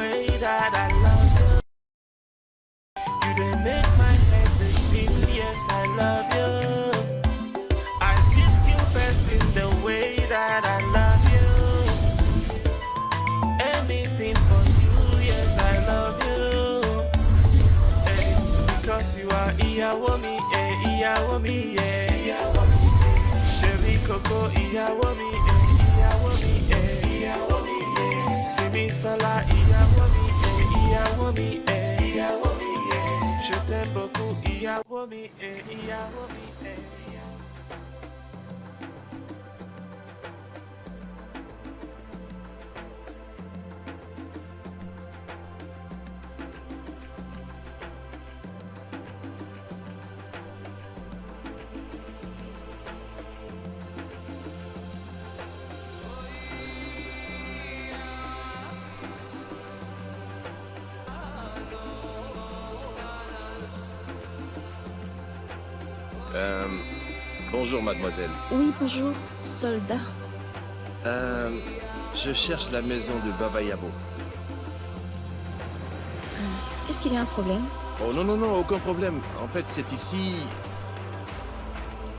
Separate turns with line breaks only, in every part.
way that I love you. You done make my head spin, yes, I love you. I give you best in the way that I love you. Anything for you, yes, I love you. Hey, because you are ìyàwó mi, ìyàwó mi, ìyàwó mi. Sherry Coco, ìyàwó mi, ìyàwó mi, ìyàwó mi. Simisola, ìyàwó mi, ìyàwó mi, ìyàwó mi. Je t'aime beaucoup, ìyàwó mi, ìyàwó mi,
Bonjour, mademoiselle.
Oui, bonjour, soldat.
Je cherche la maison de Baba Yabo.
Est-ce qu'il y a un problème?
Oh non, non, non, aucun problème. En fait, c'est ici...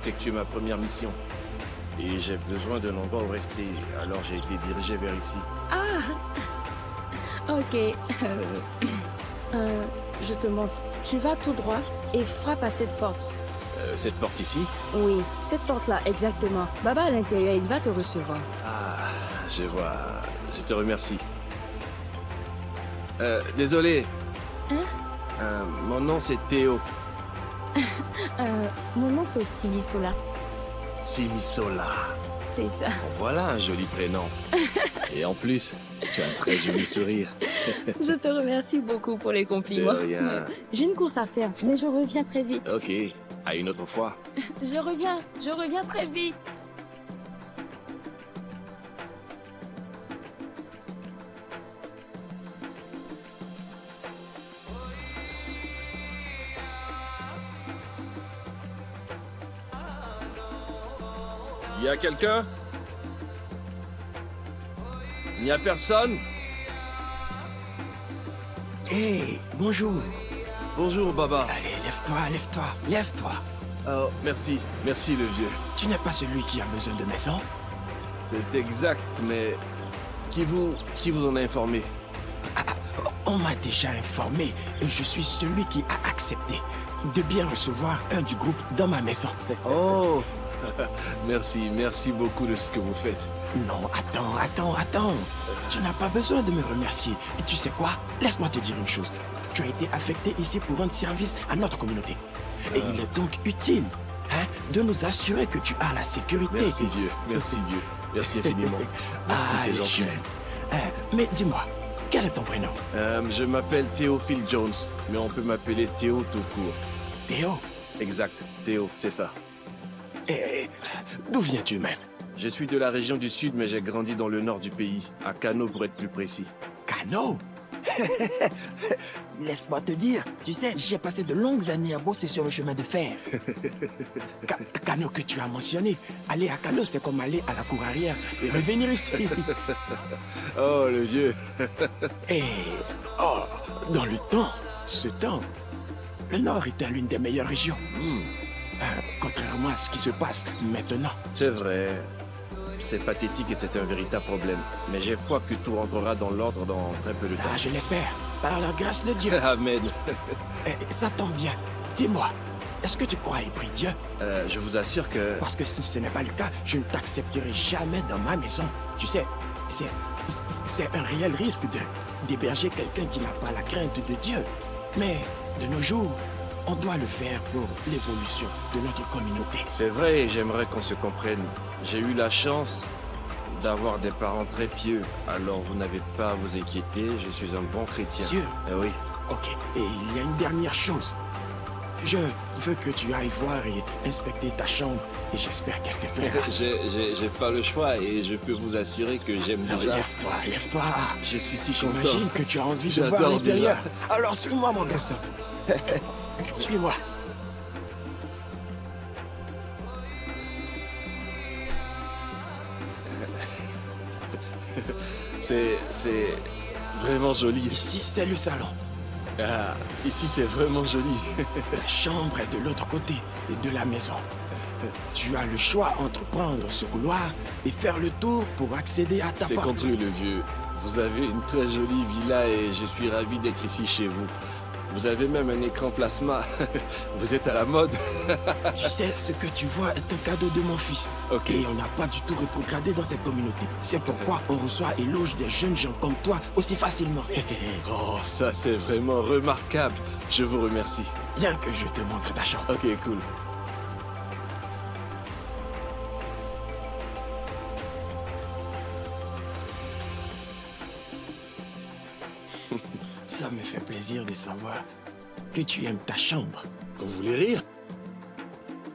effectuer ma première mission. Et j'ai besoin d'un endroit où rester. Alors j'ai été dirigé vers ici.
Ah ok. Je te montre. Tu vas tout droit et frappe à cette porte.
Cette porte ici?
Oui, cette porte-là, exactement. Baba à l'intérieur, il va te recevoir.
Ah, je vois. Je te remercie. Désolé.
Hein?
Mon nom c'est Théo.
Mon nom c'est Simisola.
Simisola.
C'est ça.
Voilà un joli prénom. Et en plus, tu as un très joli sourire.
Je te remercie beaucoup pour les compliments.
De rien.
J'ai une course à faire, mais je reviens très vite.
Ok, à une autre fois.
Je reviens très vite.
Il y a quelqu'un? Il n'y a personne?
Hé, bonjour.
Bonjour, Baba.
Allez, lève-toi, lève-toi.
Oh, merci. Merci, le vieux.
Tu n'es pas celui qui a besoin de maison?
C'est exact, mais... Qui vous en a informé?
On m'a déjà informé et je suis celui qui a accepté de bien recevoir un du groupe dans ma maison.
Oh! Merci beaucoup de ce que vous faites.
Non, attends. Tu n'as pas besoin de me remercier. Et tu sais quoi? Laisse-moi te dire une chose. Tu as été affecté ici pour rendre service à notre communauté. Et il est donc utile de nous assurer que tu as la sécurité.
Merci vieux, merci infiniment. Merci, c'est gentil.
Mais dis-moi, quel est ton prénom?
Je m'appelle Théophile Jones, mais on peut m'appeler Théo tout court.
Théo?
Exact, Théo, c'est ça.
Et d'où viens-tu même?
Je suis de la région du sud, mais j'ai grandi dans le nord du pays, à Kano pour être plus précis.
Kano? Laisse-moi te dire, tu sais, j'ai passé de longues années à bosser sur le chemin de fer. Kano que tu as mentionné. Aller à Kano, c'est comme aller à la cour arrière et revenir ici.
Oh, le vieux.
Et, dans le temps, le Nord était l'une des meilleures régions. Contrairement à ce qui se passe maintenant.
C'est vrai. C'est pathétique et c'est un véritable problème. Mais j'ai foi que tout rentrera dans l'ordre dans très peu de temps.
Ça, je l'espère. Par la grâce de Dieu.
Amen.
Ça tombe bien. Dis-moi, est-ce que tu crois y prie Dieu?
Je vous assure que...
Parce que si ce n'est pas le cas, je ne t'accepterai jamais dans ma maison. Tu sais, c'est un réel risque d'héberger quelqu'un qui n'a pas la crainte de Dieu. Mais de nos jours, on doit le faire pour l'évolution de notre communauté.
C'est vrai, et j'aimerais qu'on se comprenne. J'ai eu la chance d'avoir des parents très pieux. Alors vous n'avez pas à vous inquiéter, je suis un bon chrétien.
Sûr?
Oui.
Ok, et il y a une dernière chose. Je veux que tu ailles voir et inspecter ta chambre et j'espère qu'elle te plaira.
J'ai pas le choix et je peux vous assurer que j'aime déjà.
Lève-toi.
Je suis si content.
J'imagine que tu as envie de voir
J'adore
l'intérieur.
déjà.
Alors suis-moi mon garçon. Suis-moi.
vraiment joli.
Ici, c'est le salon.
Ah, ici c'est vraiment joli.
La chambre est de l'autre côté de la maison. Tu as le choix entre prendre ce couloir et faire le tour pour accéder à ta
C'est
porte.
contre le vieux. Vous avez une très jolie villa et je suis ravi d'être ici chez vous. Vous avez même un écran plasma. Vous êtes à la mode.
Tu sais, ce que tu vois est un cadeau de mon fils.
Ok.
Et on n'a pas du tout rétrogradé dans cette communauté. C'est pourquoi on reçoit et loge des jeunes gens comme toi aussi facilement.
Oh, ça c'est vraiment remarquable. Je vous remercie.
Viens que je te montre ta chambre.
Ok, cool.
Ça me fait plaisir de savoir que tu aimes ta chambre.
Vous voulez rire?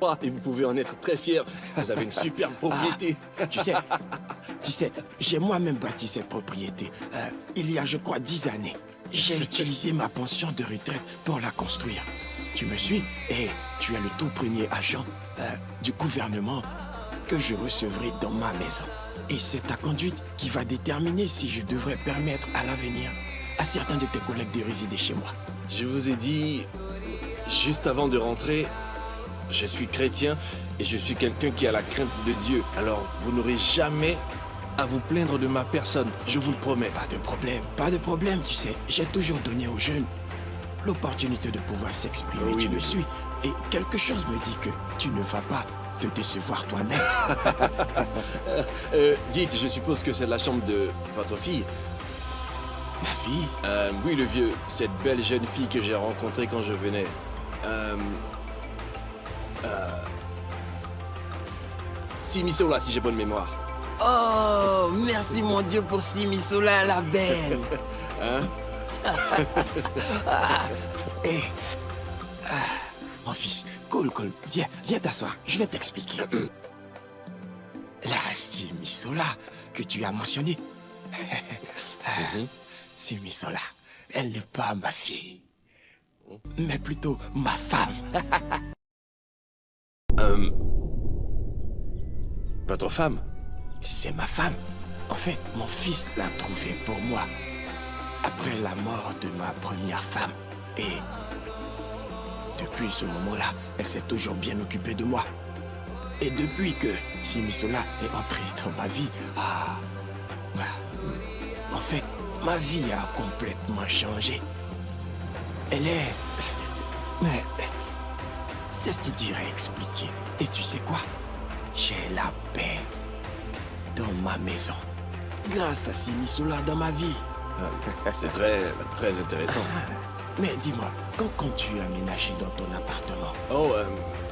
Ah, et vous pouvez en être très fier. Vous avez une superbe propriété.
Tu sais, j'ai moi-même bâti cette propriété. Il y a, je crois, 10 années. J'ai utilisé ma pension de retraite pour la construire. Tu me suis? Et tu es le tout premier agent du gouvernement que je recevrai dans ma maison. Et c'est ta conduite qui va déterminer si je devrais permettre à l'avenir à certains de tes collègues de résider chez moi.
Je vous ai dit, juste avant de rentrer, je suis chrétien et je suis quelqu'un qui a la crainte de Dieu. Alors, vous n'aurez jamais à vous plaindre de ma personne, je vous le promets.
Pas de problème, tu sais. J'ai toujours donné aux jeunes l'opportunité de pouvoir s'exprimer.
Oui,
tu me
oui.
suis. Et quelque chose me dit que tu ne vas pas te décevoir toi-même.
Dites, je suppose que c'est la chambre de votre fille.
Ma fille?
Oui, le vieux, cette belle jeune fille que j'ai rencontrée quand je venais. Simisola, si j'ai bonne mémoire.
Oh, merci mon Dieu pour Simisola la belle.
Hein?
Hé, mon fils, cool. Viens t'asseoir. Je vais t'expliquer. La Simisola que tu as mentionnée. Simisola, elle n'est pas ma fille, mais plutôt ma femme.
Votre femme?
C'est ma femme. En fait, mon fils l'a trouvée pour moi après la mort de ma première femme. Et depuis ce moment-là, elle s'est toujours bien occupée de moi. Et depuis que Simisola est entrée dans ma vie, en fait, ma vie a complètement changé. Elle est... Mais... c'est si dur à expliquer. Et tu sais quoi? J'ai la paix dans ma maison. Grâce à Simisola dans ma vie.
C'est très, très intéressant.
Mais dis-moi, quand comptes-tu aménager dans ton appartement?
Oh,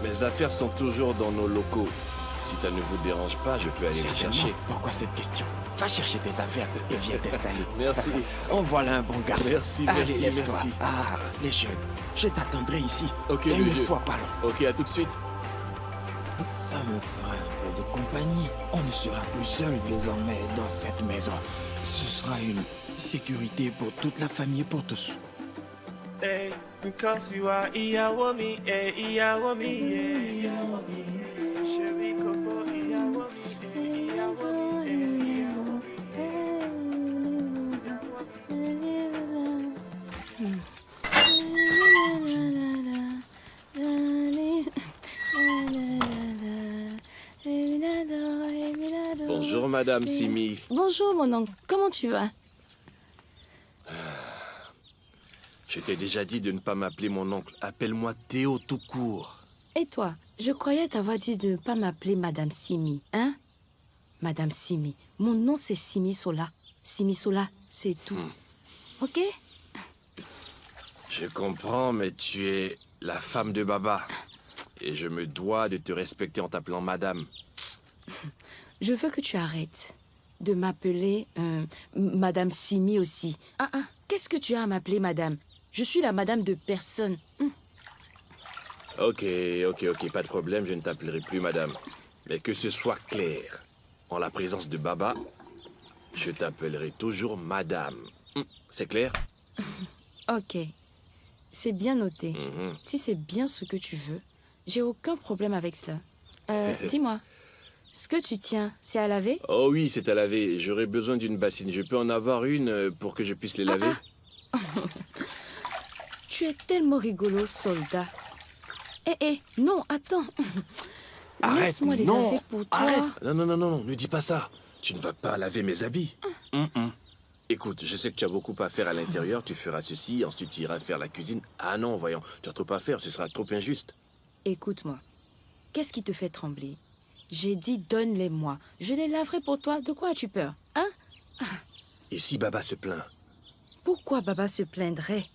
mes affaires sont toujours dans nos locaux. Si ça ne vous dérange pas, je peux aller les
Certainement.
chercher.
Pourquoi cette question? Va chercher tes affaires et viens t'installer.
Merci.
En voilà un bon garçon.
Merci,
Allez,
merci,
lève-toi.
merci.
Ah, les jeunes, je t'attendrai ici.
Ok,
et
le
ne
vieux.
sois pas long.
Ok, à tout de suite.
Ça me fera un peu de compagnie. On ne sera plus seul désormais dans cette maison. Ce sera une sécurité pour toute la famille et pour tous.
Hey, because you are Iyawomi, Iyawomi, Iyawomi. Sherry Coco, Iyawomi, Iyawomi,
Bonjour, Madame Simi.
Bonjour mon oncle, comment tu vas?
Je t'ai déjà dit de ne pas m'appeler mon oncle. Appelle-moi Théo tout court.
Et toi? Je croyais t'avoir dit de ne pas m'appeler Madame Simi, hein? Madame Simi, mon nom c'est Simisola. Simisola, c'est tout. Ok?
Je comprends, mais tu es la femme de Baba. Et je me dois de te respecter en t'appelant Madame.
Je veux que tu arrêtes de m'appeler Madame Simi aussi. Qu'est-ce que tu as à m'appeler Madame? Je suis la Madame de personne.
Ok, pas de problème, je ne t'appellerai plus Madame. Mais que ce soit clair, en la présence de Baba, je t'appellerai toujours Madame. C'est clair?
Ok, c'est bien noté.
Mhm.
Si c'est bien ce que tu veux, j'ai aucun problème avec cela. Dis-moi, Ce que tu tiens, c'est à laver?
Oh oui, c'est à laver. J'aurais besoin d'une bassine. Je peux en avoir une pour que je puisse les laver?
Tu es tellement rigolo, soldat. Non, attends.
Arrête,
Laisse-moi les
non,
laver pour toi.
arrête.
Non, non, non, non, non, ne dis pas ça. Tu ne vas pas laver mes habits. Écoute, je sais que tu as beaucoup à faire à l'intérieur. Tu feras ceci, ensuite tu iras faire la cuisine. Ah non, voyons, tu as trop à faire, ce sera trop injuste.
Écoute-moi. Qu'est-ce qui te fait trembler? J'ai dit donne-les-moi. Je les laverai pour toi. De quoi as-tu peur? Hein?
Et si Baba se plaint?
Pourquoi Baba se plaindrait?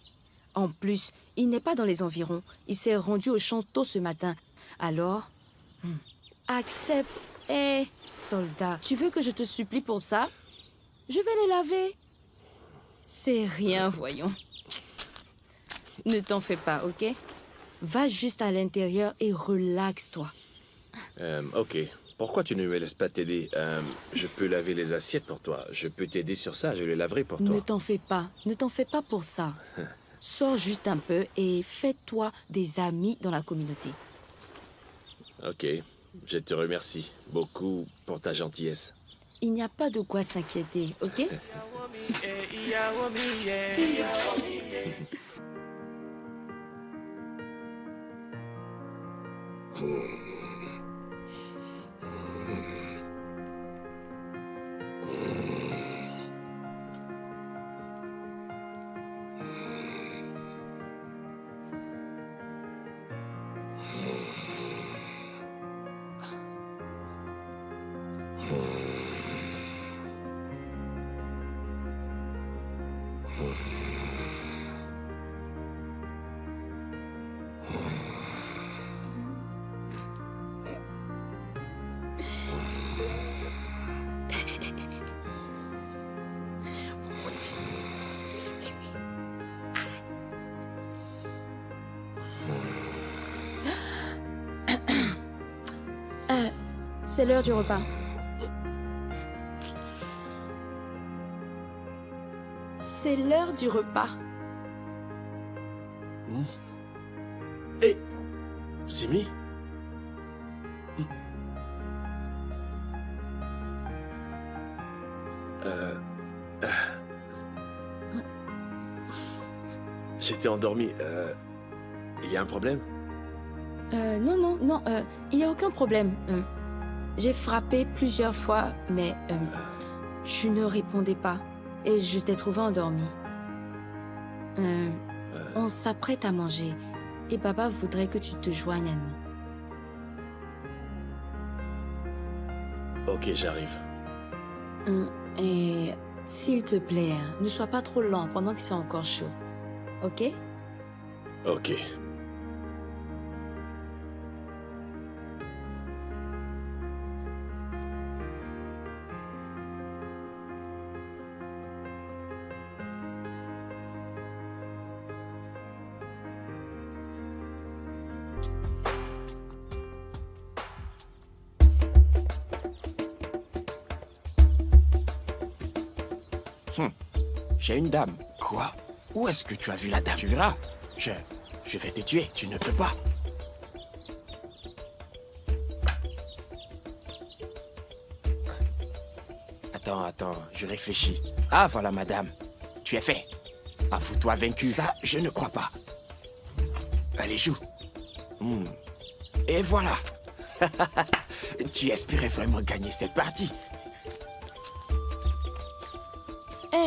En plus, il n'est pas dans les environs. Il s'est rendu au champ tôt ce matin. Alors, accepte. Soldat, tu veux que je te supplie pour ça? Je vais les laver. C'est rien, voyons. Ne t'en fais pas, ok? Va juste à l'intérieur et relaxe-toi.
Ok. Pourquoi tu ne me laisses pas t'aider? Je peux laver les assiettes pour toi. Je peux t'aider sur ça, je les laverai pour toi.
Ne t'en fais pas. Ne t'en fais pas pour ça. Sors juste un peu et fais-toi des amis dans la communauté.
Ok. Je te remercie beaucoup pour ta gentillesse.
Il n'y a pas de quoi s'inquiéter, ok? C'est l'heure du repas. C'est l'heure du repas.
Hé, Simi? J'étais endormi. Il y a un problème?
Non, il n'y a aucun problème. J'ai frappé plusieurs fois, mais tu ne répondais pas et je t'ai trouvé endormi. On s'apprête à manger et Baba voudrait que tu te joignes à nous.
Ok, j'arrive.
Et s'il te plaît, ne sois pas trop lent pendant que c'est encore chaud. Ok?
Ok.
J'ai une dame. Quoi? Où est-ce que tu as vu la dame? Tu verras. Je vais te tuer. Tu ne peux pas. Attends, je réfléchis. Ah, voilà, madame. Tu es fait. Avoue-toi vaincu. Ça, je ne crois pas. Allez, joue. Et voilà. Tu espérais vraiment gagner cette partie.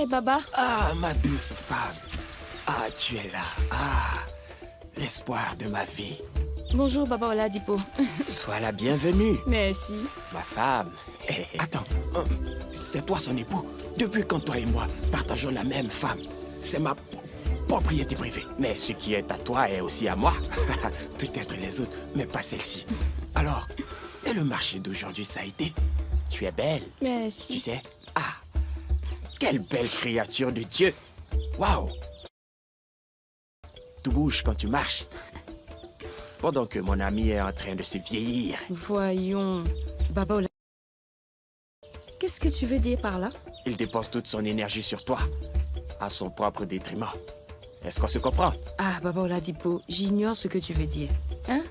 Baba.
Ah, ma douce femme. Ah, tu es là. Ah, l'espoir de ma vie.
Bonjour, Baba Oladipo.
Sois la bienvenue,
Merci.
ma femme. Attends, c'est toi son époux. Depuis quand toi et moi partageons la même femme? C'est ma propriété privée. Mais ce qui est à toi est aussi à moi. Peut-être les autres, mais pas celle-ci. Alors, et le marché d'aujourd'hui, ça a été? Tu es belle.
Merci.
Tu sais? Ah, quelle belle créature de Dieu. Waouh. Tout bouge quand tu marches. Pendant que mon ami est en train de se vieillir.
Voyons. Baba Oladipo. Qu'est-ce que tu veux dire par là?
Il dépense toute son énergie sur toi, à son propre détriment. Est-ce qu'on se comprend?
Ah, Baba Oladipo, j'ignore ce que tu veux dire. Hein?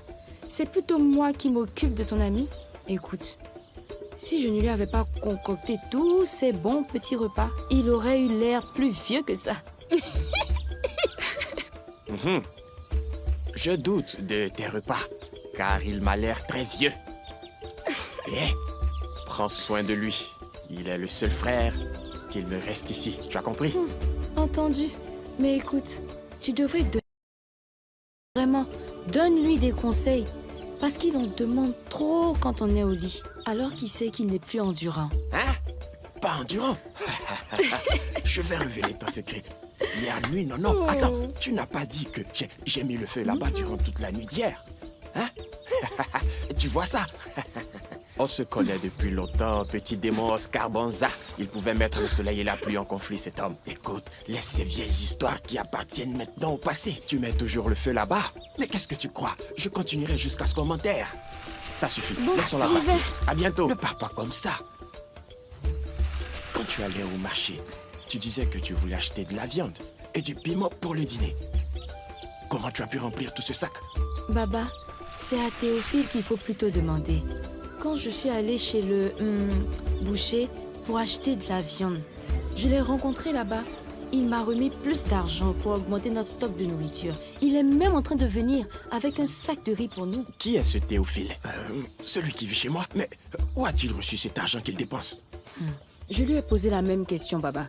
C'est plutôt moi qui m'occupe de ton ami. Écoute, Si je ne lui avais pas concocté tous ces bons petits repas, il aurait eu l'air plus vieux que ça.
Je doute de tes repas, car il m'a l'air très vieux. Eh, prends soin de lui. Il est le seul frère qu'il me reste ici. Tu as compris?
Entendu. Mais écoute, tu devrais vraiment, donne-lui des conseils. Parce qu'il en demande trop quand on est au lit. Alors qu'il sait qu'il n'est plus endurant.
Hein? Pas endurant? Je vais révéler ton secret. Hier nuit, non. Attends, tu n'as pas dit que j'ai mis le feu là-bas durant toute la nuit d'hier. Hein? Tu vois ça? On se connaît depuis longtemps, petit démon Oscar Bonza. Il pouvait mettre le soleil et la pluie en conflit, cet homme. Écoute, laisse ces vieilles histoires qui appartiennent maintenant au passé. Tu mets toujours le feu là-bas. Mais qu'est-ce que tu crois? Je continuerai jusqu'à ce qu'on m'enterre. Ça suffit,
Bon,
laissons-la
j'y
partir.
vais.
À bientôt. Ne pars pas comme ça. Quand tu allais au marché, tu disais que tu voulais acheter de la viande et du piment pour le dîner. Comment tu as pu remplir tout ce sac?
Baba, c'est à Théophile qu'il faut plutôt demander. Quand je suis allée chez le boucher pour acheter de la viande, je l'ai rencontré là-bas. Il m'a remis plus d'argent pour augmenter notre stock de nourriture. Il est même en train de venir avec un sac de riz pour nous.
Qui est ce Théophile? Celui qui vit chez moi. Mais où a-t-il reçu cet argent qu'il dépense?
Je lui ai posé la même question, Baba.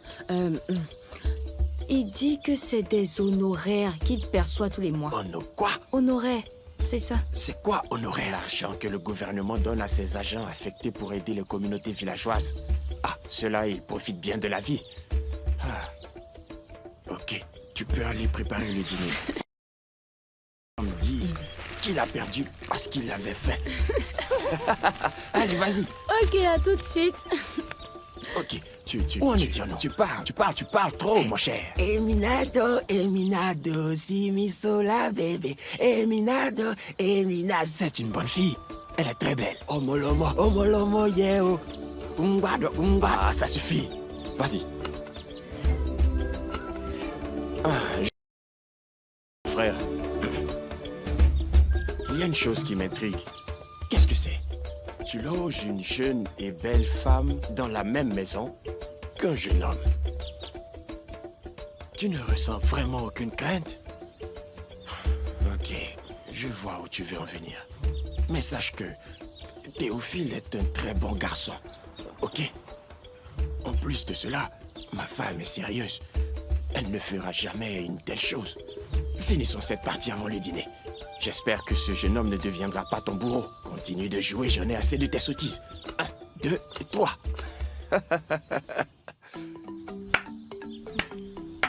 Il dit que c'est des honoraires qu'il perçoit tous les mois.
Oh non, quoi?
Honoraires, c'est ça.
C'est quoi honorer l'argent que le gouvernement donne à ses agents affectés pour aider les communautés villageoises? Ah, ceux-là, ils profitent bien de la vie. Ah. Ok, tu peux aller préparer le dîner. On me dit qu'il a perdu parce qu'il avait faim. Allez, vas-y.
Ok, à tout de suite.
Ok, tu parles trop, mon cher. Eminado, Simisola, bébé. Eminado. C'est une bonne fille. Elle est très belle. Omolomo, yeo. Ah, ça suffit. Vas-y. Frère, il y a une chose qui m'intrigue. Qu'est-ce que c'est? Tu loges une jeune et belle femme dans la même maison qu'un jeune homme. Tu ne ressens vraiment aucune crainte? Ok, je vois où tu veux en venir. Mais sache que Théophile est un très bon garçon, ok? En plus de cela, ma femme est sérieuse. Elle ne fera jamais une telle chose. Finissons cette partie avant le dîner. J'espère que ce jeune homme ne deviendra pas ton bourreau. Continue de jouer, j'en ai assez de tes sottises. 1, 2, 3.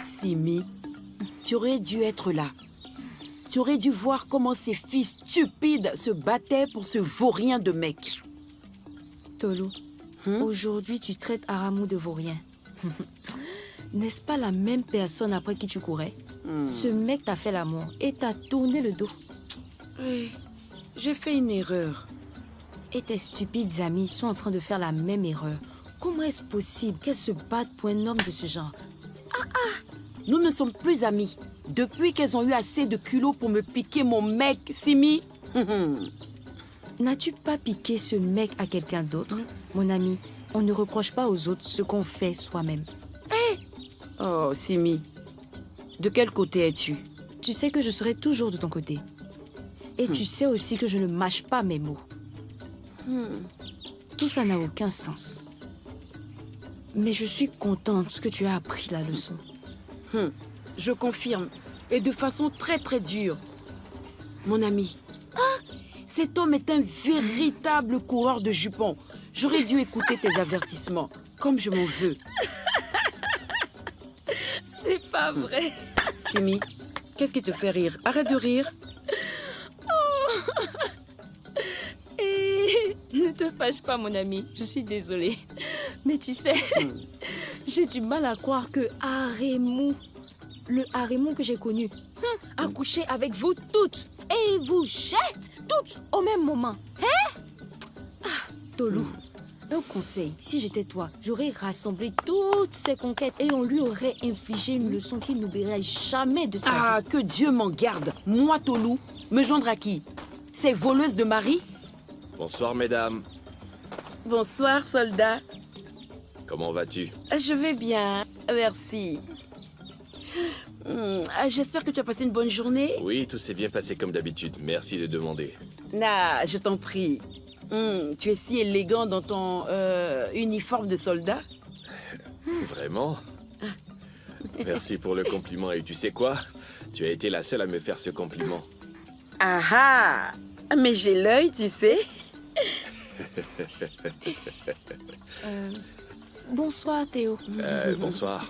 Simi, tu aurais dû être là. Tu aurais dû voir comment ces filles stupides se battaient pour ce vaurien de mec.
Tolu, aujourd'hui tu traites Aramou de vaurien. N'est-ce pas la même personne après qui tu courais? Ce mec t'a fait l'amour et t'a tourné le dos.
Oui, j'ai fait une erreur.
Et tes stupides amis sont en train de faire la même erreur. Comment est-ce possible qu'elles se battent pour un homme de ce genre?
Nous ne sommes plus amis. Depuis qu'elles ont eu assez de culot pour me piquer mon mec, Simi.
N'as-tu pas piqué ce mec à quelqu'un d'autre? Mon ami, on ne reproche pas aux autres ce qu'on fait soi-même.
Oh, Simi, de quel côté es-tu?
Tu sais que je serai toujours de ton côté. Et tu sais aussi que je ne mâche pas mes mots. Tout ça n'a aucun sens. Mais je suis contente que tu aies appris la leçon.
Je confirme, et de façon très très dure. Mon ami, cet homme est un véritable coureur de jupons. J'aurais dû écouter tes avertissements, comme je m'en veux.
C'est pas vrai.
Simi, qu'est-ce qui te fait rire? Arrête de rire.
Et ne te fâche pas, mon ami. Je suis désolée. Mais tu sais, j'ai du mal à croire que Arémou, le Arémou que j'ai connu, a couché avec vous toutes. Et il vous jette toutes au même moment. Hein? Tolu, un conseil. Si j'étais toi, j'aurais rassemblé toutes ses conquêtes et on lui aurait infligé une leçon qu'il n'oublierait jamais de sa vie.
Ah, que Dieu m'en garde. Moi, Tolu, me joindre à qui? Ces voleuses de mari?
Bonsoir, mesdames.
Bonsoir, soldat.
Comment vas-tu?
Je vais bien, merci. J'espère que tu as passé une bonne journée.
Oui, tout s'est bien passé comme d'habitude. Merci de demander.
Nah, je t'en prie. Tu es si élégant dans ton uniforme de soldat.
Vraiment? Merci pour le compliment. Et tu sais quoi? Tu as été la seule à me faire ce compliment.
Ah ah! Mais j'ai l'œil, tu sais.
Bonsoir, Théo.
Bonsoir.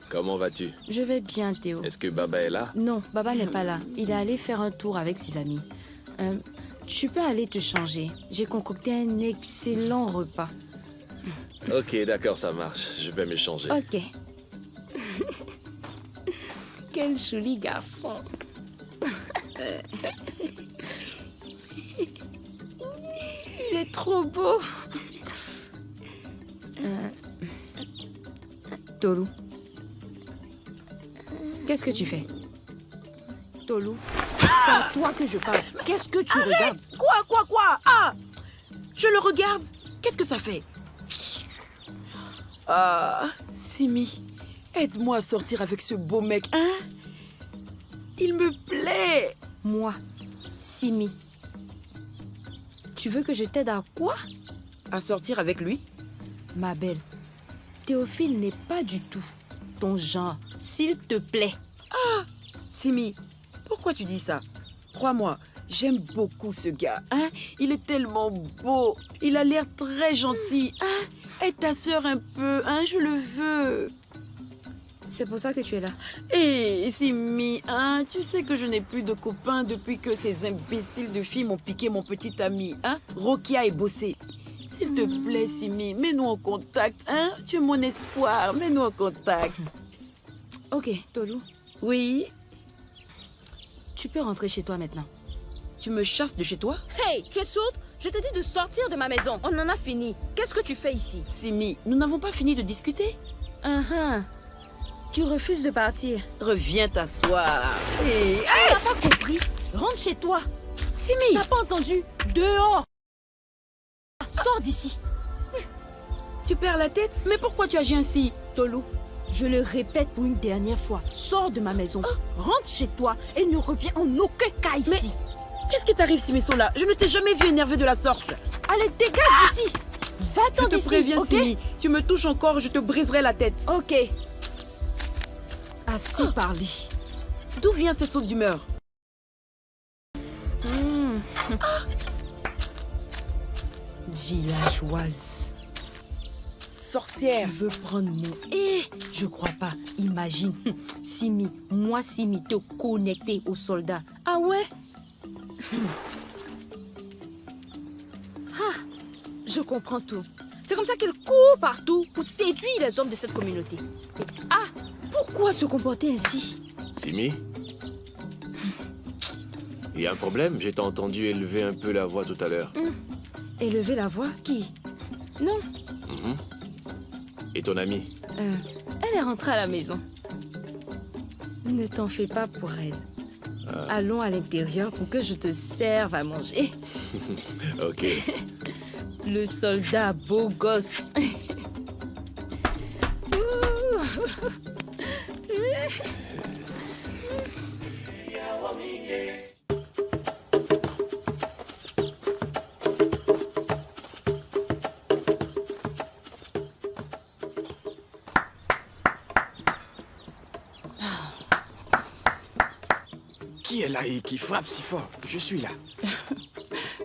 Comment vas-tu?
Je vais bien, Théo.
Est-ce que Baba est là?
Non, Baba n'est pas là. Il est allé faire un tour avec ses amis. Tu peux aller te changer. J'ai concocté un excellent repas.
Ok, d'accord, ça marche. Je vais me changer.
Ok. Quel joli garçon. Il est trop beau. Tolu. Qu'est-ce que tu fais? Tolu, c'est à toi que je parle. Qu'est-ce que tu regardes?
Quoi? Ah! Je le regarde. Qu'est-ce que ça fait? Ah, Simi, aide-moi à sortir avec ce beau mec, hein? Il me plaît.
Moi, Simi. Tu veux que je t'aide à quoi?
À sortir avec lui?
Ma belle, Théophile n'est pas du tout ton genre. S'il te plaît.
Simi, pourquoi tu dis ça? Crois-moi, j'aime beaucoup ce gars, hein? Il est tellement beau. Il a l'air très gentil, hein? Aide ta sœur un peu, hein? Je le veux.
C'est pour ça que tu es là.
Hé, Simi, hein? Tu sais que je n'ai plus de copains depuis que ces imbéciles de filles m'ont piqué mon petit ami, hein? Rokia et Bossé. S'il te plaît, Simi, mets-nous en contact, hein? Tu es mon espoir, mets-nous en contact.
Ok, Tolu,
Oui,
tu peux rentrer chez toi maintenant.
tu me chasses de chez toi?
Hey, tu es sourde? Je t'ai dit de sortir de ma maison. On en a fini. Qu'est-ce que tu fais ici?
Simi, nous n'avons pas fini de discuter.
Tu refuses de partir.
Reviens t'asseoir. Hé,
Tu n'as pas compris. Rentre chez toi.
Simi!
T'as pas entendu? Dehors. Sors d'ici.
Tu perds la tête? Mais pourquoi tu agis ainsi?
Tolu, je le répète pour une dernière fois. Sors de ma maison. Rentre chez toi et ne reviens en aucun cas ici.
Mais qu'est-ce qui t'arrive, Simi-Sola? Je ne t'ai jamais vu énervé de la sorte.
Allez, dégage d'ici. Va-t'en
Je te
d'ici,
préviens,
ok?
Simi. Tu me touches encore, je te briserai la tête.
Ok. Assez parlé.
D'où vient cette saute d'humeur?
Villageoise.
Sorcière.
Tu veux prendre mon... je crois pas. Imagine. Simi, moi Simi, te connecter aux soldats. Ah ouais? Je comprends tout. C'est comme ça qu'elle court partout pour séduire les hommes de cette communauté. Ah, pourquoi se comporter ainsi?
Simi? Il y a un problème? J'ai entendu élever un peu la voix tout à l'heure.
Élever la voix? Qui? Non.
Mhm. Et ton amie?
Elle est rentrée à la maison. Ne t'en fais pas pour elle. Allons à l'intérieur pour que je te serve à manger.
Ok.
Le soldat beau gosse.
Qui est là et qui frappe si fort? Je suis là.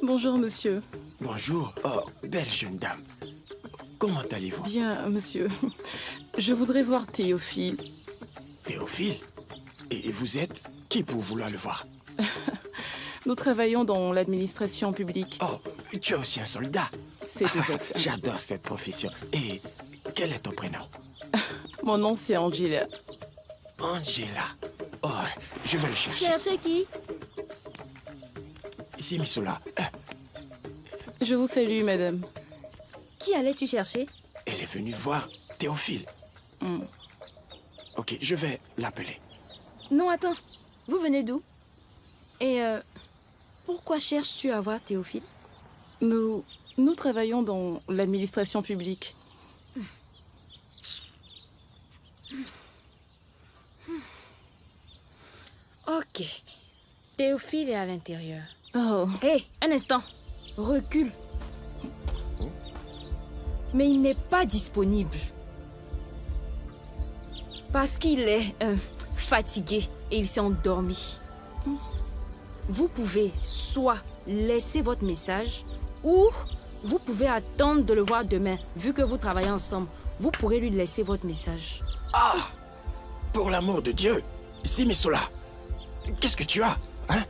Bonjour, monsieur.
Bonjour. Oh, belle jeune dame. Comment allez-vous?
Bien, monsieur. Je voudrais voir Théophile.
Théophile? Et vous êtes qui pour vouloir le voir?
Nous travaillons dans l'administration publique.
Oh, tu es aussi un soldat.
C'est exact.
J'adore cette profession. Et quel est ton prénom?
Mon nom, c'est Angela.
Angela. Oh, je vais le chercher.
Chercher qui?
Simi-Sola,
Je vous salue, madame.
Qui allais-tu chercher?
elle est venue voir Théophile. Ok, je vais l'appeler.
Non, attends. Vous venez d'où? Et pourquoi cherches-tu à voir Théophile?
Nous Nous travaillons dans l'administration publique.
Ok. Théophile est à l'intérieur.
Oh,
Hé, un instant. Recule. Mais il n'est pas disponible. Parce qu'il est fatigué et il s'est endormi. Vous pouvez soit laisser votre message ou vous pouvez attendre de le voir demain. Vu que vous travaillez ensemble, vous pourrez lui laisser votre message.
Ah! Pour l'amour de Dieu, Simisola, qu'est-ce que tu as, hein?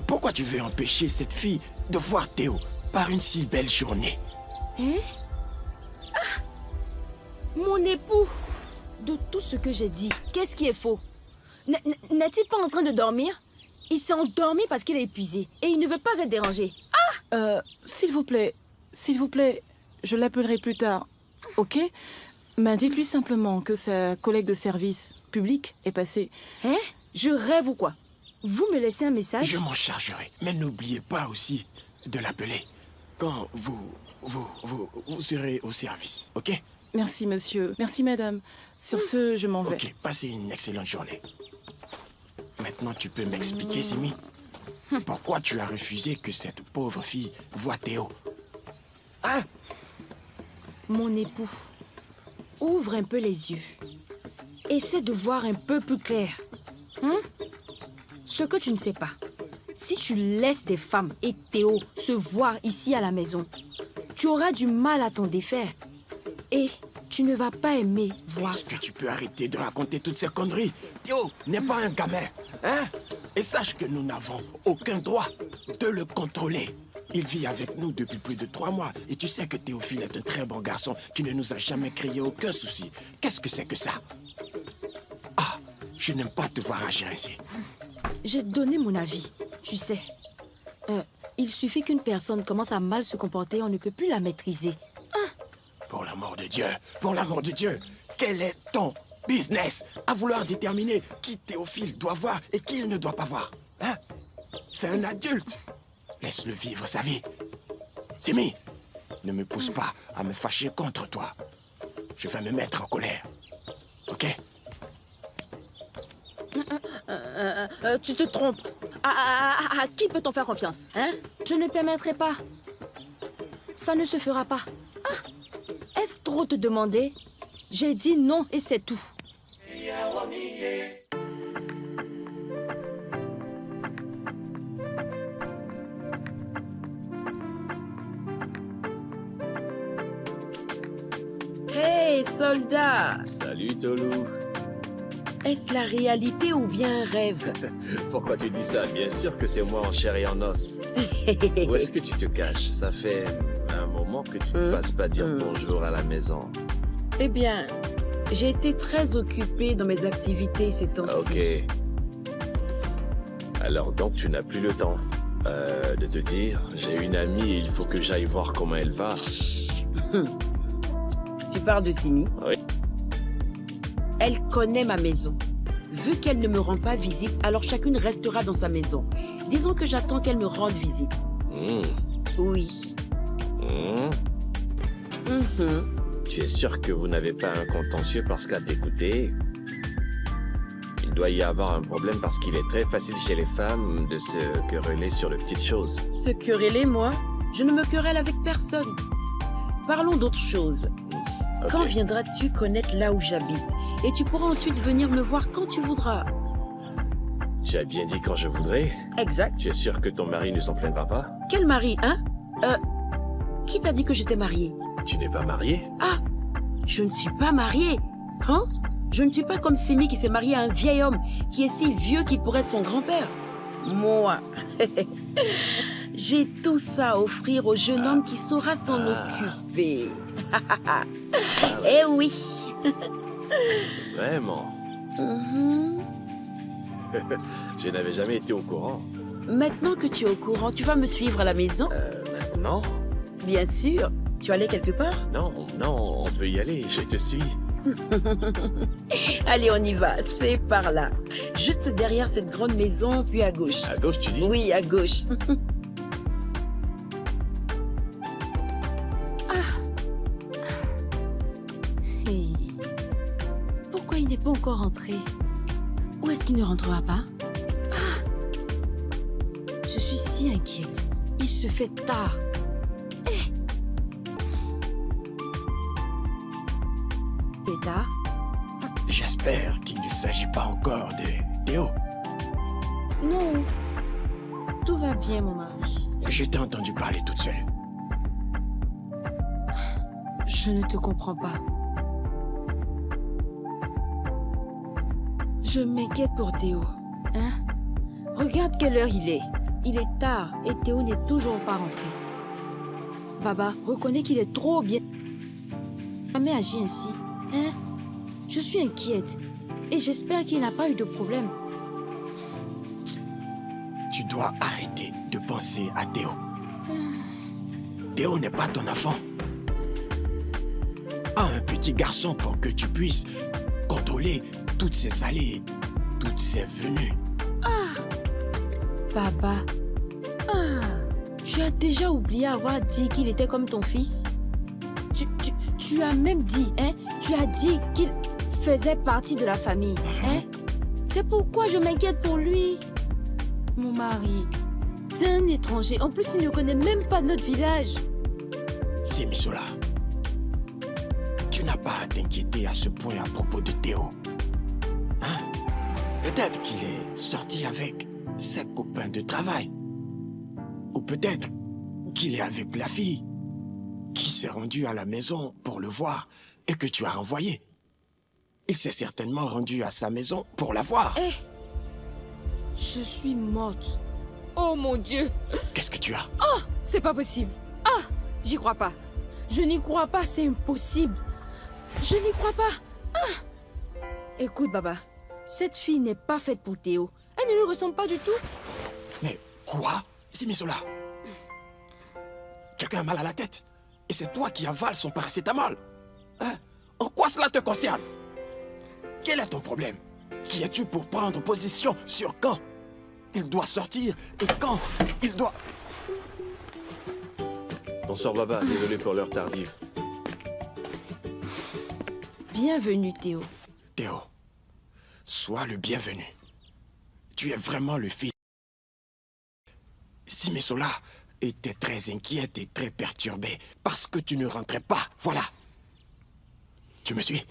Pourquoi tu veux empêcher cette fille de voir Théo par une si belle journée?
Hein? Ah! Mon époux! De tout ce que j'ai dit, qu'est-ce qui est faux? N'est-il pas en train de dormir? Il s'est endormi parce qu'il est épuisé et il ne veut pas être dérangé.
s'il vous plaît, je l'appellerai plus tard, ok? Mais dites-lui simplement que sa collègue de service public est passée.
Hein? Je rêve ou quoi? Vous me laissez un message?
Je m'en chargerai. Mais n'oubliez pas aussi de l'appeler quand vous serez au service, ok?
Merci, monsieur. Merci, madame. Sur ce, je m'en vais.
Ok, passez une excellente journée. Maintenant, tu peux m'expliquer, Simi, pourquoi tu as refusé que cette pauvre fille voie Théo? Hein?
Mon époux, ouvre un peu les yeux. Essaie de voir un peu plus clair. Ce que tu ne sais pas, si tu laisses des femmes et Théo se voir ici à la maison, tu auras du mal à t'en défaire. Et tu ne vas pas aimer voir
Est-ce
ça.
que tu peux arrêter de raconter toutes ces conneries? Théo n'est pas un gamin, hein? Et sache que nous n'avons aucun droit de le contrôler. Il vit avec nous depuis plus de 3 mois. Et tu sais que Théophile est un très bon garçon qui ne nous a jamais créé aucun souci. Qu'est-ce que c'est que ça? Ah, je n'aime pas te voir agir ainsi.
J'ai donné mon avis, tu sais. Il suffit qu'une personne commence à mal se comporter et on ne peut plus la maîtriser.
Pour l'amour de Dieu, quel est ton business à vouloir déterminer qui Théophile doit voir et qui il ne doit pas voir, hein? C'est un adulte. Laisse-le vivre sa vie. Simi, ne me pousse pas à me fâcher contre toi. Je vais me mettre en colère. Ok?
Tu te trompes. À qui peut-on faire confiance, hein? Je ne permettrai pas. Ça ne se fera pas. Est-ce trop te demander? J'ai dit non et c'est tout.
Hey, soldat!
Salut Tolou.
Est-ce la réalité ou bien un rêve?
Pourquoi tu dis ça? Bien sûr que c'est moi en chair et en os. Où est-ce que tu te caches? Ça fait un moment que tu ne passes pas dire bonjour à la maison.
Eh bien, j'ai été très occupée dans mes activités ces temps-ci.
Ok. Alors donc tu n'as plus le temps de te dire, j'ai une amie et il faut que j'aille voir comment elle va.
Tu parles de Simi?
Oui.
Elle connaît ma maison. Vu qu'elle ne me rend pas visite, alors chacune restera dans sa maison. Disons que j'attends qu'elle me rende visite. Oui.
Tu es sûr que vous n'avez pas un contentieux parce qu'à t'écouter, il doit y avoir un problème parce qu'il est très facile chez les femmes de se quereller sur de petites choses.
Se quereller, moi? Je ne me querelle avec personne. Parlons d'autre chose.
Ok.
Quand viendras-tu connaître là où j'habite? Et tu pourras ensuite venir me voir quand tu voudras.
J'ai bien dit quand je voudrais.
Exact.
Tu es sûr que ton mari ne s'en plaindra pas?
Quel mari, hein? Qui t'a dit que j'étais mariée?
Tu n'es pas marié?
Ah! Je ne suis pas mariée. Hein? Je ne suis pas comme Simi qui s'est marié à un vieil homme qui est si vieux qu'il pourrait être son grand-père. Moi, j'ai tout ça à offrir au jeune homme qui saura s'en occuper. Eh oui!
Vraiment? Je n'avais jamais été au courant.
Maintenant que tu es au courant, tu vas me suivre à la maison?
Maintenant?
Bien sûr. Tu allais quelque part?
Non, on peut y aller, je te suis.
Allez, on y va. C'est par là. Juste derrière cette grande maison, puis à gauche.
À gauche, tu dis?
Oui, à gauche.
encore rentré. Où est-ce qu'il ne rentrera pas? Ah! Je suis si inquiète. Il se fait tard. Eh! Pétard?
J'espère qu'il ne s'agit pas encore de Théo.
Non. Tout va bien, mon mari.
Je t'ai entendu parler toute seule.
Je ne te comprends pas. Je m'inquiète pour Théo. Hein? Regarde quelle heure il est. Il est tard et Théo n'est toujours pas rentré. Baba, reconnais qu'il est trop bien. Jamais agi ainsi. Hein? Je suis inquiète. Et j'espère qu'il n'a pas eu de problème.
Tu dois arrêter de penser à Théo. Théo n'est pas ton enfant. A un petit garçon pour que tu puisses contrôler toutes ses allées, toutes ses venues.
Baba. Ah, tu as déjà oublié avoir dit qu'il était comme ton fils? Tu as même dit, hein? Tu as dit qu'il faisait partie de la famille, hein? C'est pourquoi je m'inquiète pour lui. Mon mari, c'est un étranger. En plus, il ne connaît même pas notre village.
Simisola, tu n'as pas à t'inquiéter à ce point à propos de Théo. Hein? Peut-être qu'il est sorti avec ses copains de travail. Ou peut-être qu'il est avec la fille qui s'est rendue à la maison pour le voir et que tu as renvoyé. Il s'est certainement rendu à sa maison pour la voir.
Eh, je suis morte. Oh mon Dieu.
Qu'est-ce que tu as?
Oh, c'est pas possible. Ah, j'y crois pas. Je n'y crois pas, c'est impossible. Je n'y crois pas. Ah. Écoute, Baba, cette fille n'est pas faite pour Théo. Elle ne lui ressemble pas du tout.
Mais quoi? Simisola, quelqu'un a mal à la tête et c'est toi qui avales son paracétamol. Hein? En quoi cela te concerne? Quel est ton problème? Qui es-tu pour prendre position sur quand il doit sortir et quand il doit...
Bonsoir Baba, désolé pour l'heure tardive.
Bienvenue, Théo.
Théo, sois le bienvenu. Tu es vraiment le fils. Simisola était très inquiète et très perturbée parce que tu ne rentrais pas. Voilà. Tu me suis?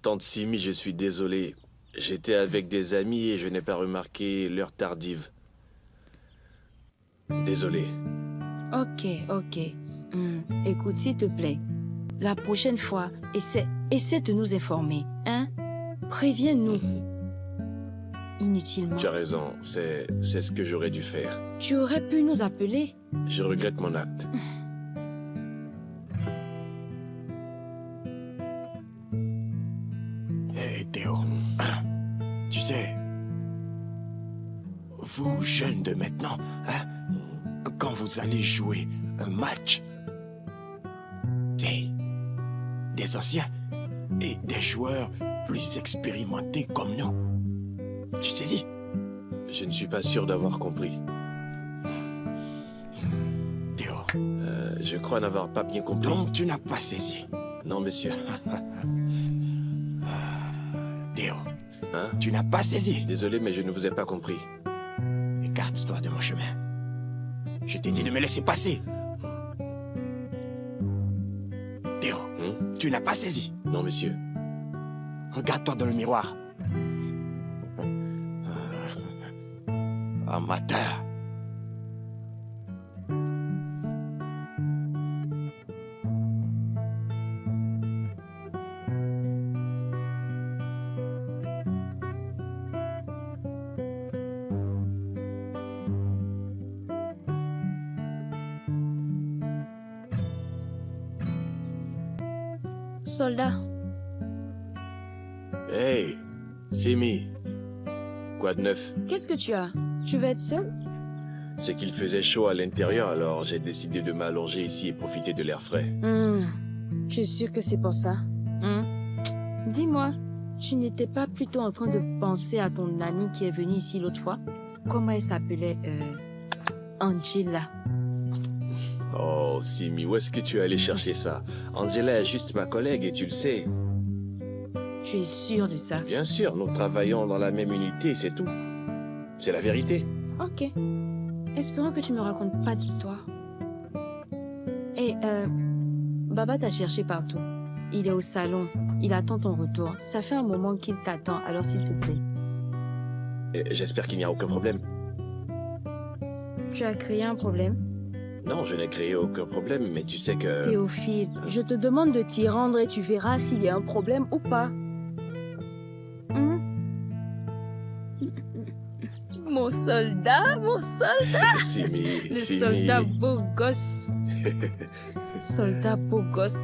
Tante Simi, je suis désolé. J'étais avec des amis et je n'ai pas remarqué l'heure tardive. Désolé.
Ok. Écoute, s'il te plaît, la prochaine fois, essaie de nous informer, hein? Préviens-nous. Inutilement.
Tu as raison, c'est ce que j'aurais dû faire.
Tu aurais pu nous appeler.
Je regrette mon acte.
Hé, Théo, tu sais, vous jeunes de maintenant, hein, quand vous allez jouer un match, c'est des anciens et des joueurs plus expérimentés comme nous. Tu saisis?
Je ne suis pas sûr d'avoir compris.
Théo,
Je crois n'avoir pas bien compris.
donc tu n'as pas saisi.
Non, monsieur.
Théo,
Hein?
tu n'as pas saisi.
Désolé, mais je ne vous ai pas compris.
Écarte-toi de mon chemin. Je t'ai dit de me laisser passer. Théo, tu n'as pas saisi.
Non, monsieur.
Regarde-toi dans le miroir. Amateur.
Soldat,
Hey, Simi. Quoi de neuf?
qu'est-ce que tu as? Tu veux être seul?
C'est qu'il faisait chaud à l'intérieur, alors j'ai décidé de m'allonger ici et profiter de l'air frais.
Tu es sûr que c'est pour ça? Dis-moi, tu n'étais pas plutôt en train de penser à ton amie qui est venue ici l'autre fois? Comment elle s'appelait? Angela.
Oh, Simi, où est-ce que tu es allé chercher ça? Angela est juste ma collègue et tu le sais.
Tu es sûr de ça?
Bien sûr, nous travaillons dans la même unité, c'est tout. C'est la vérité.
Ok. Espérons que tu me racontes pas d'histoire. Et Baba t'a cherché partout. Il est au salon. Il attend ton retour. Ça fait un moment qu'il t'attend, alors s'il te plaît.
J'espère qu'il n'y a aucun problème.
Tu as créé un problème?
Non, je n'ai créé aucun problème, mais tu sais que...
Théophile, je te demande de t'y rendre et tu verras s'il y a un problème ou pas. Hein? Mon soldat, mon soldat.
Simi,
Le
Simi.
soldat beau gosse. Soldat beau gosse.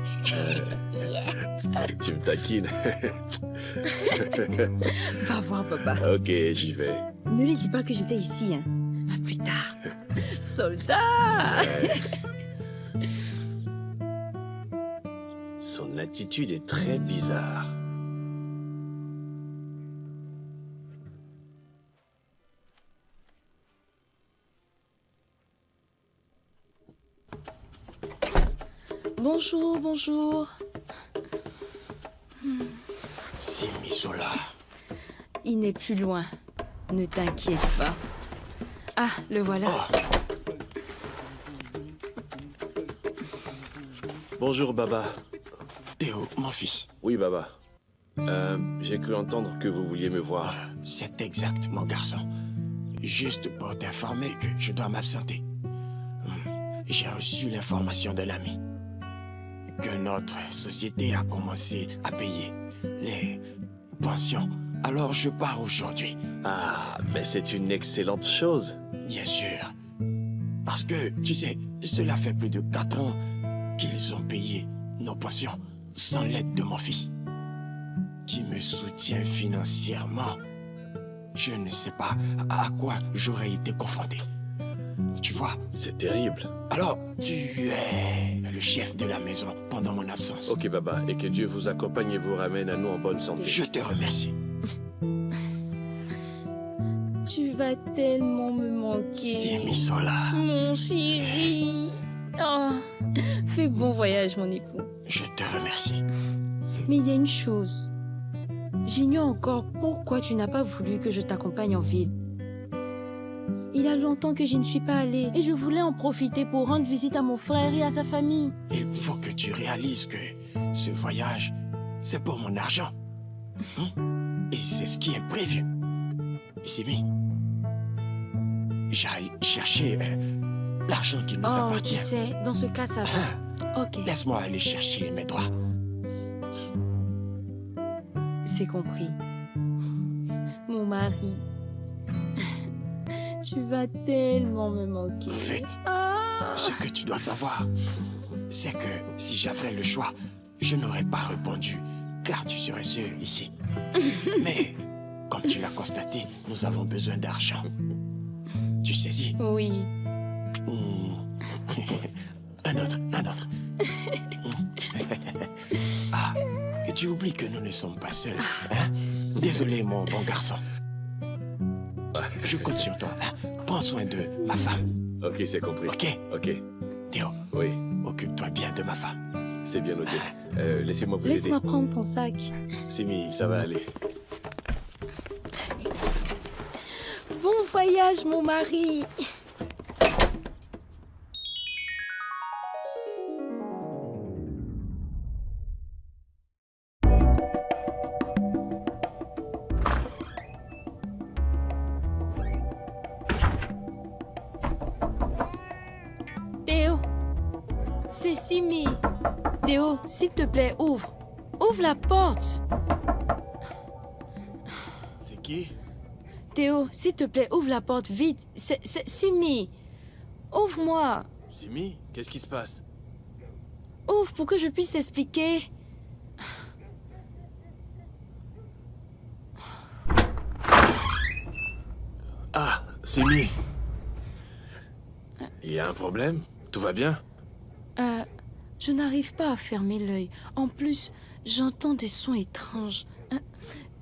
Tu me taquines.
Va voir, papa.
Ok, j'y vais.
Ne lui dis pas que j'étais ici. Hein. À plus tard. Soldat.
Son attitude est très bizarre.
Bonjour, bonjour.
Simi Sola.
Il n'est plus loin. Ne t'inquiète pas. Ah, le voilà.
Bonjour, Baba.
Théo, mon fils.
Oui, Baba. J'ai cru entendre que vous vouliez me voir.
C'est exact, mon garçon. Juste pour t'informer que je dois m'absenter. J'ai reçu l'information de l'ami que notre société a commencé à payer les pensions. Alors je pars aujourd'hui,
Ah, mais c'est une excellente chose.
bien sûr. Parce que, tu sais, cela fait plus de 4 ans qu'ils ont payé nos pensions sans l'aide de mon fils, qui me soutient financièrement. Je ne sais pas à quoi j'aurais été confronté. Tu vois?
C'est terrible.
Alors, tu es le chef de la maison pendant mon absence.
Ok, Baba, et que Dieu vous accompagne et vous ramène à nous en bonne santé.
Je te remercie.
Tu vas tellement me manquer.
Simi Sola,
Mon chéri. Oh, fais bon voyage, mon époux.
je te remercie.
Mais il y a une chose. J'ignore encore pourquoi tu n'as pas voulu que je t'accompagne en ville. Il y a longtemps que je ne suis pas allée et je voulais en profiter pour rendre visite à mon frère et à sa famille.
Il faut que tu réalises que ce voyage, c'est pour mon argent. Et c'est ce qui est prévu. Simi, j'aille chercher l'argent qui nous
Oh, tu
appartient.
sais, dans ce cas, ça va. Ok,
Laisse-moi aller chercher mes droits.
c'est compris. Mon mari. Tu vas tellement me manquer.
En fait,
Ah.
ce que tu dois savoir, c'est que si j'avais le choix, je n'aurais pas répondu, car tu serais seul ici. Mais, comme tu l'as constaté, nous avons besoin d'argent. Tu saisis?
Oui.
Un autre. Ah, et tu oublies que nous ne sommes pas seuls, hein? Désolé, mon bon garçon. Je compte sur toi. Hein? Prends soin de ma femme,
Ok, c'est compris.
ok?
Ok,
Théo,
oui,
occupe-toi bien de ma femme.
c'est bien noté. Laissez-moi vous aider.
Laisse-moi prendre ton sac.
Simi, ça va aller.
Bon voyage, mon mari. Théo, c'est Simi. Théo, s'il te plaît, ouvre. Ouvre la porte.
C'est qui?
Théo, s'il te plaît, ouvre la porte vite. C'est Simi. Ouvre-moi.
Simi, qu'est-ce qui se passe?
Ouvre pour que je puisse expliquer.
Ah, Simi. Il y a un problème? Tout va bien?
Je n'arrive pas à fermer l'œil. En plus, j'entends des sons étranges.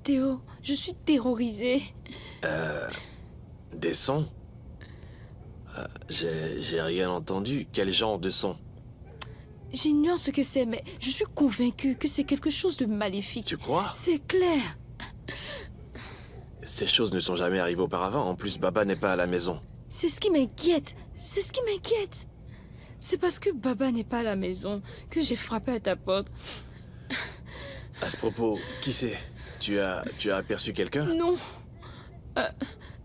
Théo, je suis terrorisée.
Des sons? J'ai rien entendu. Quel genre de son?
J'ignore ce que c'est, mais je suis convaincue que c'est quelque chose de maléfique.
Tu crois?
C'est clair.
Ces choses ne sont jamais arrivées auparavant. En plus, Baba n'est pas à la maison.
C'est ce qui m'inquiète. C'est ce qui m'inquiète. C'est parce que Baba n'est pas à la maison que j'ai frappé à ta porte.
À ce propos, qui c'est? Tu as aperçu quelqu'un?
Non.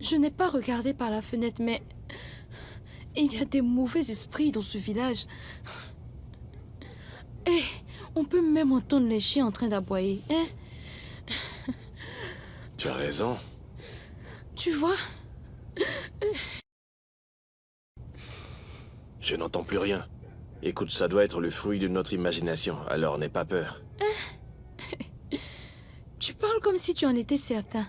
Je n'ai pas regardé par la fenêtre, mais il y a des mauvais esprits dans ce village. Et on peut même entendre les chiens en train d'aboyer, hein?
Tu as raison.
Tu vois?
Je n'entends plus rien. Écoute, ça doit être le fruit de notre imagination, alors n'aie pas peur.
Tu parles comme si tu en étais certain.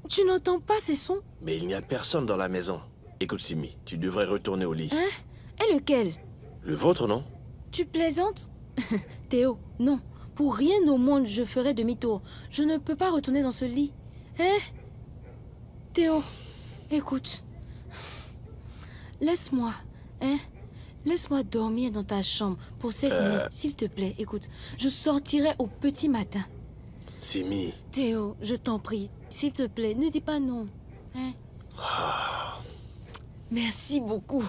Tu n'entends pas ces sons?
Mais il n'y a personne dans la maison. Écoute, Simi, tu devrais retourner au lit.
Hein? Et lequel?
Le vôtre, non?
Tu plaisantes? Théo, non. Pour rien au monde, je ferai demi-tour. Je ne peux pas retourner dans ce lit. Hein? Théo, écoute. Laisse-moi, hein? Laisse-moi dormir dans ta chambre pour cette nuit, s'il te plaît. Écoute, je sortirai au petit matin.
Simi.
Théo, je t'en prie, s'il te plaît, ne dis pas non. Hein? Merci beaucoup.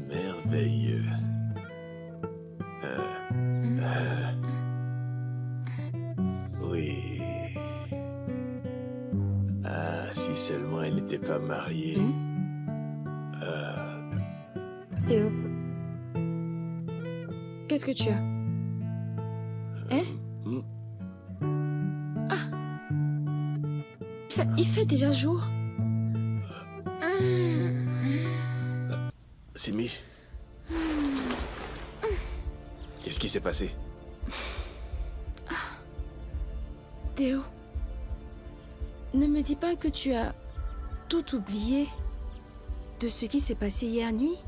Merveilleux. Oui. Ah, si seulement elle n'était pas mariée.
Théo, qu'est-ce que tu as? Hein? Il fait déjà jour.
Simi. Qu'est-ce qui s'est passé?
Théo, ne me dis pas que tu as tout oublié de ce qui s'est passé hier nuit.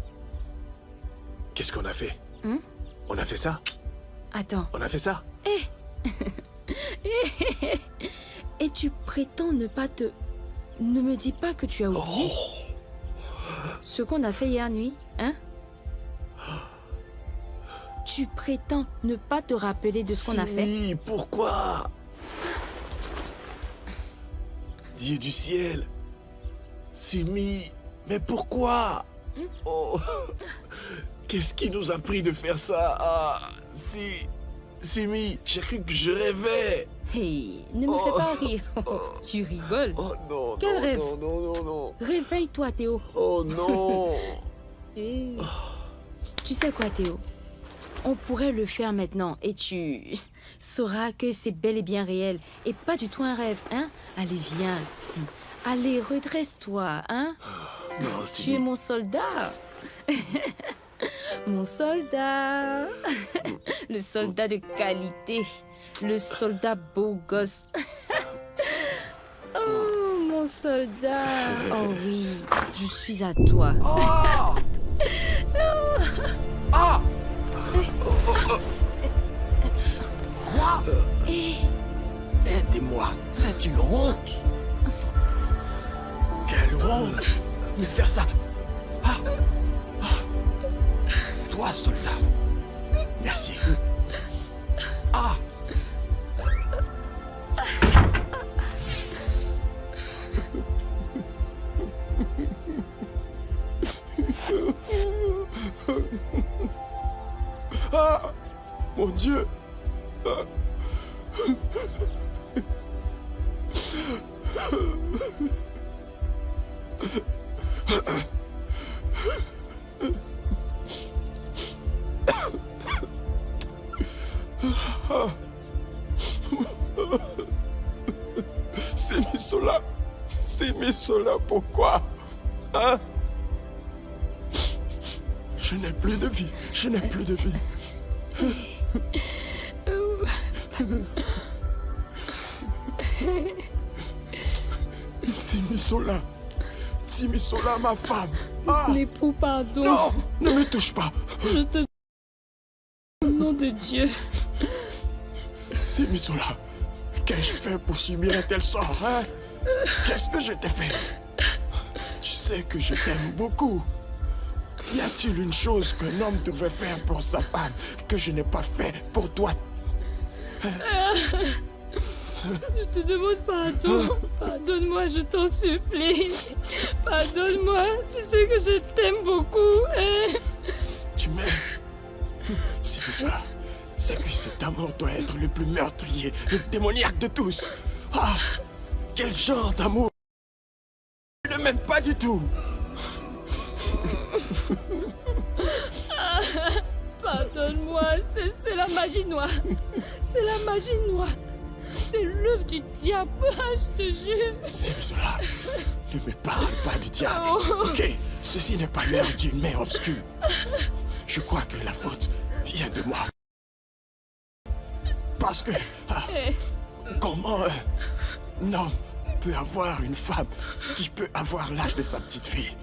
Qu'est-ce qu'on a fait?
Hein?
On a fait ça?
Attends.
On a fait ça?
Et tu prétends ne pas te... Ne me dis pas que tu as oublié ce qu'on a fait hier nuit, hein? Tu prétends ne pas te rappeler de ce qu'on a fait?
Simi, pourquoi? Dieu du ciel. Simi, mais pourquoi? Oh, qu'est-ce qui nous a pris de faire ça? Ah, Simi, j'ai cru que je rêvais.
Hey, ne me fais pas rire. Tu rigoles.
Oh non,
Quel
non,
rêve?
non, non, non, non.
Réveille-toi, Théo.
Oh non.
Eh. Tu sais quoi, Théo? On pourrait le faire maintenant et tu sauras que c'est bel et bien réel et pas du tout un rêve, hein? Allez, viens. Allez, redresse-toi, hein?
Non,
Tu es
Simi.
mon soldat. Mon soldat. Le soldat de qualité. Le soldat beau gosse. Oh, mon soldat. Oh oui, je suis à toi.
Quoi?
Eh,
Aidez-moi, c'est une honte. Quelle honte de faire ça. Ah. Ah. Toi, soldat. Merci. Ah. mon Dieu. C'est Misola, pourquoi? Hein? Je n'ai plus de vie, je n'ai plus de vie. C'est Misola, ma femme. Ah!
L'époux, pardon.
Non, ne me touche pas.
Je te... Au nom de Dieu.
C'est Misola. Qu'ai-je fait pour subir un tel sort, hein? Qu'est-ce que je t'ai fait? Tu sais que je t'aime beaucoup. Y a-t-il une chose qu'un homme devrait faire pour sa femme que je n'ai pas fait pour toi?
Je te demande pardon. Pardonne-moi, je t'en supplie. Pardonne-moi. Tu sais que je t'aime beaucoup. Hein?
Tu m'aimes? C'est Misola. C'est que cet amour doit être le plus meurtrier, le démoniaque de tous. Ah! Quel genre d'amour! Je ne m'aime pas du tout!
Pardonne-moi, c'est la magie noire. C'est la magie noire. C'est l'œuvre du diable, je te jure.
C'est cela. Ne me parle pas du diable.
Oh.
Ok, ceci n'est pas l'heure d'une main obscure. Je crois que la faute vient de moi. Parce que... comment un homme peut avoir une femme qui peut avoir l'âge de sa petite fille,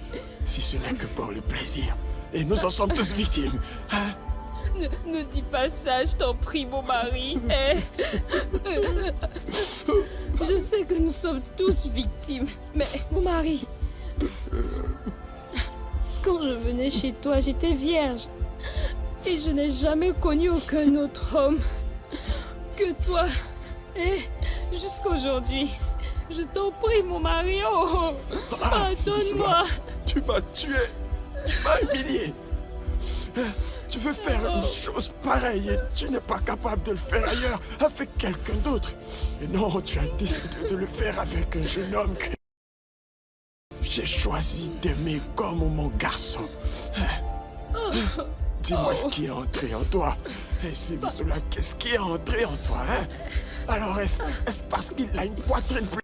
si ce n'est que pour le plaisir? Et nous en sommes tous victimes, hein?
Ne dis pas ça, je t'en prie, mon mari. Je sais que nous sommes tous victimes, mais mon mari... Quand je venais chez toi, j'étais vierge. Et je n'ai jamais connu aucun autre homme que toi. Et jusqu'aujourd'hui, je t'en prie, mon mari, oh, pardonne-moi.
Tu m'as tué, tu m'as humilié. Tu veux faire une chose pareille et tu n'es pas capable de le faire ailleurs avec quelqu'un d'autre. Et non, tu as décidé de le faire avec un jeune homme que j'ai choisi d'aimer comme mon garçon. Dis-moi ce qui est entré en toi. Et c'est cela, qu'est-ce qui est entré en toi, hein? Alors est-ce parce qu'il a une poitrine plus...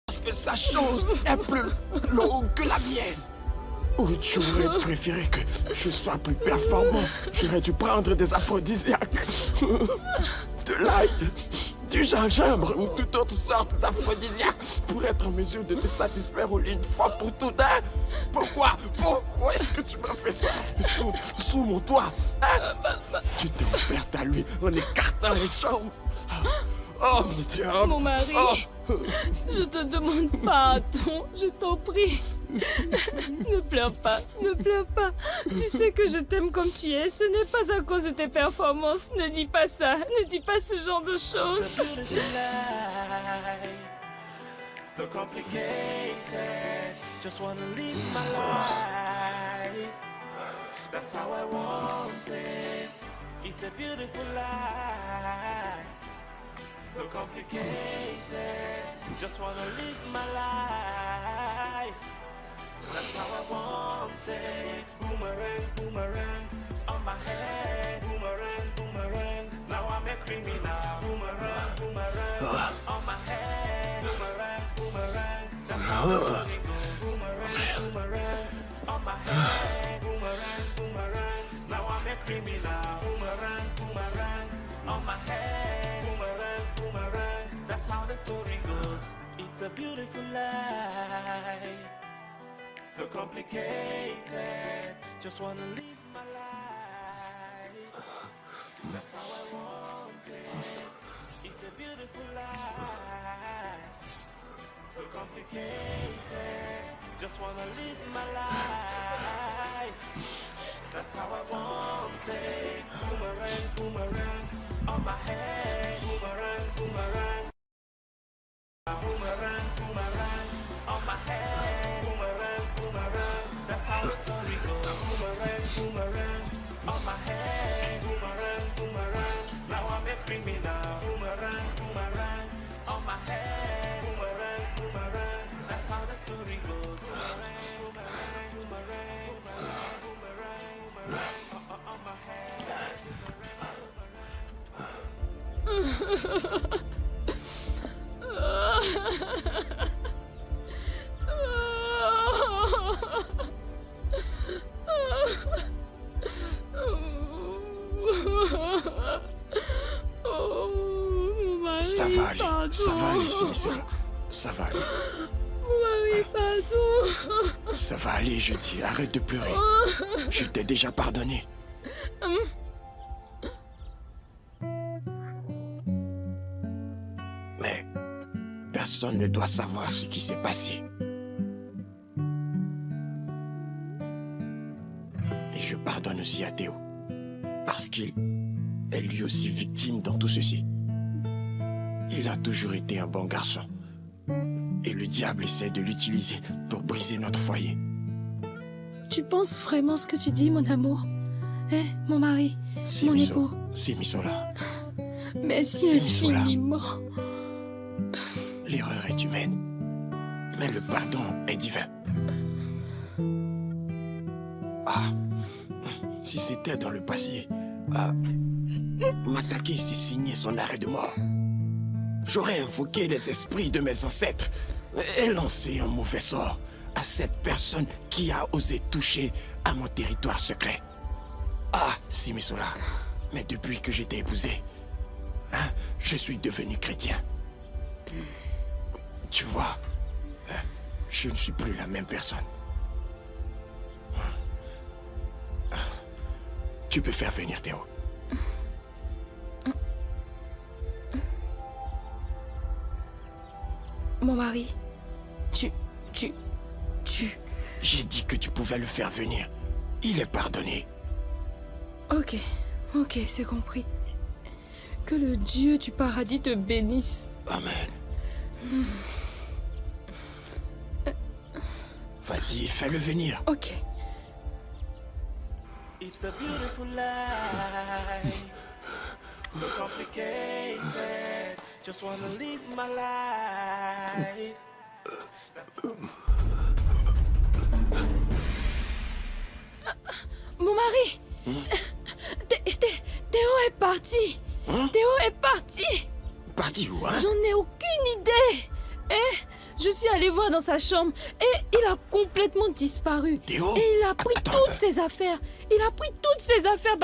Parce que sa chose est plus longue que la mienne? Ou tu aurais préféré que je sois plus performant? J'aurais dû prendre des aphrodisiaques, de l'ail, du gingembre ou toute autre sorte d'aphrodisiaque pour être en mesure de te satisfaire une fois pour toutes, hein? Pourquoi est-ce que tu m'as fait ça sous mon toit, hein? Tu t'es offerte à lui en écartant les chambres. Oh mon Dieu!
Mon mari, je te demande pardon, je t'en prie. Ne pleure pas, ne pleure pas. Tu sais que je t'aime comme tu es. Ce n'est pas à cause de tes performances. Ne dis pas ça. Ne dis pas ce genre de choses.
So complicated, just wanna live my life. That's how I want it. It's a beautiful life. So complicated, just wanna live my life. That's how I want it. Boomerang, boomerang, on my head. Boomerang, boomerang, now I'm a criminal. Boomerang, boomerang, on my head. Boomerang, boomerang, that's how the story goes. Boomerang, boomerang, on my head. Boomerang, boomerang, now I'm a criminal. Boomerang, boomerang, on my head. Boomerang, boomerang, that's how the story goes. It's a beautiful life. So complicated, just wanna live my life. That's how I want it. It's a beautiful life. So complicated, just wanna live my life. That's how I want it. Boomerang, boomerang, on my head. Boomerang, boomerang. Boomerang, boomerang, on my head. Boomerang, boomerang, that's how the story goes. Boomerang, boomerang, on my head. Boomerang, boomerang. screaming out. Boomerang, boomerang, on my head. Boomerang, boomerang, that's how the story goes. Boomerang, boomerang, boomerang, boomerang, boomerang, boomerang, on my head.
Ça va aller, ça va aller, Simisola. Ça va aller.
Mon mari, pardon.
Ça va aller, je dis. Arrête de pleurer. Je t'ai déjà pardonné. Mais personne ne doit savoir ce qui s'est passé. Et je pardonne aussi à Théo. Parce qu'il est lui aussi victime dans tout ceci. Il a toujours été un bon garçon. Et le diable essaie de l'utiliser pour briser notre foyer.
Tu penses vraiment ce que tu dis, mon amour? Hein, mon mari, mon époux?
Simisola.
Merci
Simisola.
infiniment.
L'erreur est humaine. Mais le pardon est divin. Ah, si c'était dans le passé, m'attaquer, c'est signer son arrêt de mort. J'aurais invoqué les esprits de mes ancêtres et lancé un mauvais sort à cette personne qui a osé toucher à mon territoire secret. Ah, Simisola, mais depuis que j'ai été épousé, je suis devenu chrétien. Tu vois, je ne suis plus la même personne. Tu peux faire venir Théo.
Mon mari, tu...
J'ai dit que tu pouvais le faire venir. Il est pardonné.
Ok, c'est compris. Que le Dieu du paradis te bénisse.
Amen. Vas-y, fais-le venir.
Ok.
It's a beautiful life, so complicated. Just wanna live my life.
Mon mari, Théo est parti. Théo est parti.
Parti où, hein?
J'en ai aucune idée. Je suis allée voir dans sa chambre et il a complètement disparu.
Théo?
Et il a pris
Attends,
toutes ses affaires. Il a pris toutes ses affaires.